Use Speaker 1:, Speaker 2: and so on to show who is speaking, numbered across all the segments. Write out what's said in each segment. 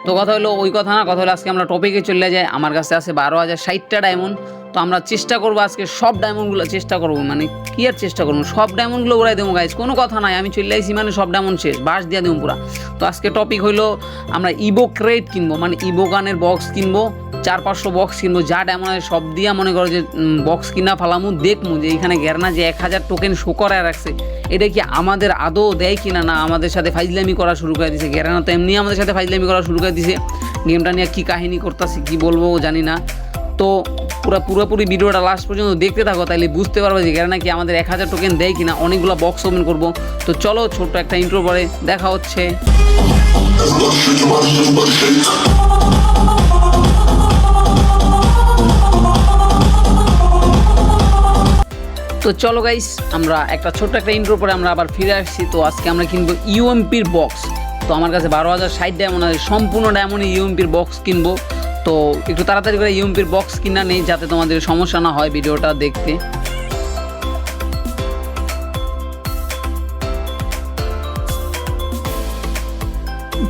Speaker 1: তো কথা হলো ওই কথা না, কথা হলো আজকে আমরা টপিকে চলে যাই। আমার কাছে আছে 12,060টা ডায়মন্ড। তো আমরা চেষ্টা করবো আজকে সব ডায়মন্ডগুলো চেষ্টা করবো, মানে কি আর চেষ্টা করবো, সব ডায়মন্ডগুলো উড়াই দেবো গাইজ, কোনো কথা নাই। আমি চলে আসি মানে সব ডায়মন্ড শেষ, বাস দিয়ে দেবো পুরা। তো আজকে টপিক হইলো আমরা ইভো ক্রেট কিনবো, মানে ইভো গানের বক্স কিনবো, 400-500 বক্স কিনবো, যা ডায়মন্ড সব দিয়া মনে করো যে বক্স কিনা ফালামু, দেখমু যে এইখানে গ্যারনা যে 1000 টোকেন শো করায় রাখছে, এটা কি আমাদের আদৌ দেয় কিনা, না আমাদের সাথে ফাইজলামি করা শুরু করে দিছে। গ্যারনা তো এমনি আমাদের সাথে ফাইজলামি করা শুরু করে দিছে, গেমটা নিয়ে কী কাহিনী করতেছি কী বলবো জানি না। তো পুরোপুরি ভিডিওটা লাস্ট পর্যন্ত দেখতে থাকো, তাইলে বুঝতে পারবে যে গ্যারনা কি আমাদের 1000 টোকেন দেয় কিনা। অনেকগুলো বক্স ওপেন করবো। তো চলো ছোট্ট একটা ইন্ট্রো পরে দেখা হচ্ছে। তো চলো গাইস, আমরা একটা ছোট্ট একটা ইন্ট্রো পরে আমরা আবার ফিরে আসছি। তো আজকে আমরা কিনবো ইউএমপির বক্স। তো আমার কাছে 12,060 ডায়মন্ড আছে, সম্পূর্ণ ডায়মন্ডে ইউএমপির বক্স কিনবো। তো একটু তাড়াতাড়ি করে ইউএমপির বক্স কিনা নেই, যাতে তোমাদের সমস্যা না হয় ভিডিওটা দেখতে।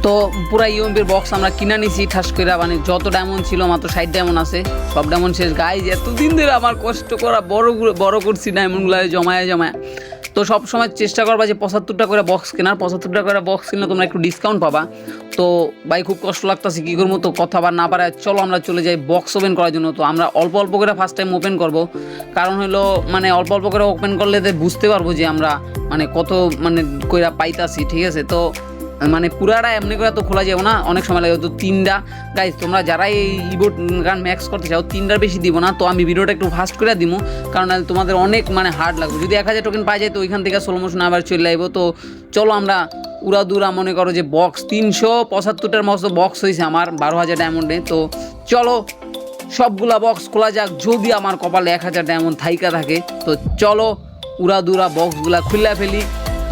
Speaker 1: তো পুরা ইউএমপির বক্স আমরা কিনা নিছি ঠাস করে, মানে যত ডায়মন্ড ছিল মাত্র 60 ডায়মন্ড আছে, সব ডায়মন্ড শেষ গাইজ। এতদিন ধরে আমার কষ্ট করা বড় করছি ডায়মন্ডগুলো জমায়। তো সব সময় চেষ্টা করবা যে 75টা করে বক্স কেনার, 75টা করে বক্স কিনলে তোমরা একটু ডিসকাউন্ট পাবা। তো ভাই খুব কষ্ট লাগতেছে, কী করবো, তো কথা বা না পারে চলো আমরা চলে যাই বক্স ওপেন করার জন্য। তো আমরা অল্প অল্প করে ফার্স্ট টাইম ওপেন করবো, কারণ হলো মানে অল্প অল্প করে ওপেন করলে বুঝতে পারবো যে আমরা মানে কত মানে কইরা পাইতাছি, ঠিক আছে। তো মানে পুরাটা এমনি করে তো খোলা যাবে না, অনেক সময় লাগে। তো 3টা গাইজ, তোমরা যারা এই ইভো গান ম্যাক্স করতে চাও 3টার বেশি দিব না। তো আমি ভিডিওটা একটু ফাস্ট করে দিব, কারণ তোমাদের অনেক মানে হার্ড লাগবে। যদি 1000 টোকেন পাই যায় তো ওইখান থেকে স্লো মোশন আবার চলে আসবো। তো চলো আমরা উড়াদুরা মনে করো যে বক্স 375টার মতো বক্স হয়েছে আমার 12,000 ডায়মন্ডে। তো চলো সবগুলা বক্স খোলা যাক, যদি আমার কপালে 1000 ডায়মন্ড থাইকা থাকে। তো চলো উড়াদুরা বক্সগুলা খুলে ফেলি।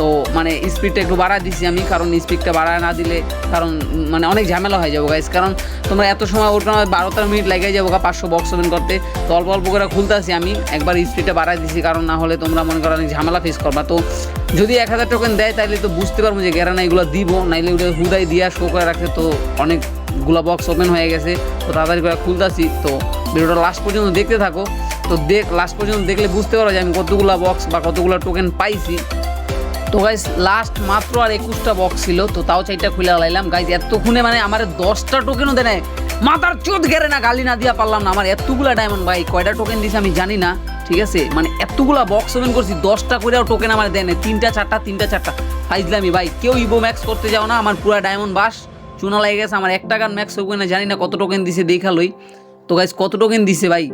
Speaker 1: তো মানে স্পিডটা একটু বাড়ায় দিছি আমি, কারণ স্পিডটা বাড়ায় না দিলে কারণ মানে অনেক ঝামেলা হয়ে যাবো গাইস, কারণ তোমরা এত সময় ওটা 12-13 মিনিট লেগে যাবো 500 বক্স ওপেন করতে। তো অল্প অল্প করে খুলতেছি আমি, একবার স্পিডটা বাড়ায় দিছি, কারণ না হলে তোমরা মনে করো অনেক ঝামেলা ফেস করবা। তো যদি 1000 টোকেন দেয় তাহলে তো বুঝতে পারবো যে গ্যারানা এগুলো দিব, নাইলে ওটা হুদাই দিয়া শো করে রাখছে। তো অনেকগুলো বক্স ওপেন হয়ে গেছে, তো তাড়াতাড়ি করে খুলতেছি। তো ভিডিওটা লাস্ট পর্যন্ত দেখতে থাকো। তো লাস্ট পর্যন্ত দেখলে বুঝতে পারো যে আমি কতগুলো বক্স বা কতগুলো টোকেন পাইছি। তো গাইজ লাস্ট মাত্র আর 21টা বক্স ছিল, তো তাও 4টা খুলে লাইলাম গাইজ। এতক্ষণে মানে আমার 10টা টোকেনও দেয় নাই, মাথার চোদ গেড়ে না, গালি না দিয়া পারলাম না। আমার এতগুলা ডায়মন্ড ভাই, কয়টা টোকেন দিছে আমি জানি না, ঠিক আছে। মানে এতগুলা বক্স ওপেন করছি, 10টা করেও টোকেন আমার দেয় না, 3টা-4টা ফাইজলামি ভাই। কেউ ইভো ম্যাক্স করতে যাও না, আমার পুরা ডায়মন্ড বাস চুনা লেগে গেছে। আমার 1 টাকার ম্যাক্স ওখানে জানি না কত টোকেন দিছে, দেখালই। তো গাইজ কত টোকেন দিছে ভাই,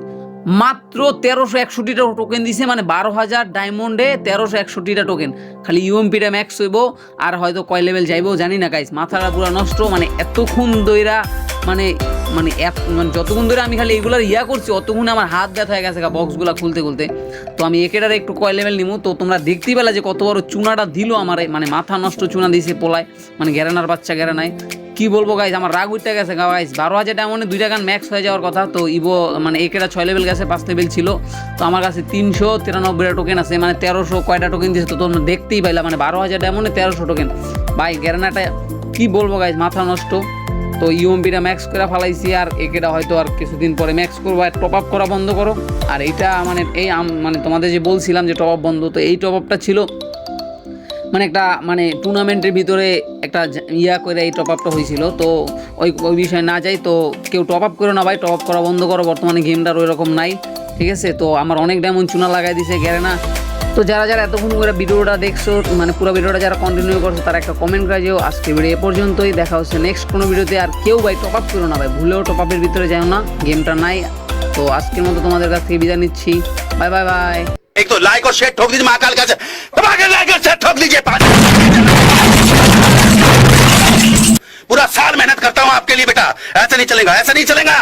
Speaker 1: মাত্র 1361টা টোকেন দিছে, মানে 12,000 ডায়মন্ডে 1361টা টোকেন। খালি ইউএমপিটা ম্যাক্স হইব, আর হয়তো কয় লেভেল যাইবো জানি না গাইজ, মাথাটা পুরো নষ্ট। মানে এতক্ষণ দইরা মানে মানে যতক্ষণ ধরে আমি খালি এইগুলার করছি, অতক্ষণ আমার হাত ব্যথা হয়ে গেছে বক্সগুলো খুলতে। তো আমি একেটার একটু কয় লেভেল নিবো। তো তোমরা দেখতেই পেলা যে কত বড় চুনাটা দিল আমার, মানে মাথা নষ্ট চুনা দিয়েছে পোলায়, মানে গ্যারানার বাচ্চা গ্যারানায়। কি বলবো গাইজ, আমার রাগ উঠতে গেছে গাইজ। 12,000 ডায়মন্ডে 2টা গান ম্যাক্স হয়ে যাওয়ার কথা। তো ইভো মানে একেটা 6 লেভেল গেছে, 5 লেভেল ছিল। তো আমার কাছে 393টা টোকেন আছে, মানে 1300 কয়টা টোকেন দিয়েছে তো তোমরা দেখতেই পাইলা, মানে 12,000 ডায়মন্ডে 1300 টোকেন ভাই। গ্যারানাটা কি বলবো গাইজ, মাথা নষ্ট। তো ইউএমপিটা ম্যাক্স করে ফালাইছি, আর একেটা হয়তো আর কিছুদিন পরে ম্যাক্স করবো। আর টপ আপ করা বন্ধ করো। আর এইটা মানে এই মানে তোমাদের যে বলছিলাম যে টপ আপ বন্ধ, তো এই টপ আপটা ছিল মানে একটা মানে টুর্নামেন্টের ভিতরে একটা করে এই টপ আপটা হয়েছিল। তো ওই বিষয়ে না যাই, তো কেউ টপ আপ করো না ভাই, টপ আপ করা বন্ধ করো। বর্তমানে গেমটার ওই রকম নাই, ঠিক আছে। তো আমার অনেক ডায়মন্ড চুনা লাগাই দিছে গ্যারেনা। তো যারা এতক্ষণ করে ভিডিওটা দেখছো, মানে পুরো ভিডিওটা যারা কন্টিনিউ করছো, তারা একটা কমেন্ট করে যেও। আজকে ভিডিও এ পর্যন্তই, দেখা হচ্ছে নেক্সট কোনো ভিডিওতে। আর কেউ ভাই টপ আপ করো না ভাই, ভুলেও টপ আপের ভিতরে যাও না, গেমটা নাই। তো আজকের মতো তোমাদের কাছ থেকে বিদায় নিচ্ছি, বাই বাই বাই।
Speaker 2: एक तो लाइक और शेयर ठोक दीजिए महाकाल का, लाइक और शेयर ठोक दीजिए। पूरा साल मेहनत करता हूँ आपके लिए बेटा, ऐसा नहीं चलेगा, ऐसा नहीं चलेगा।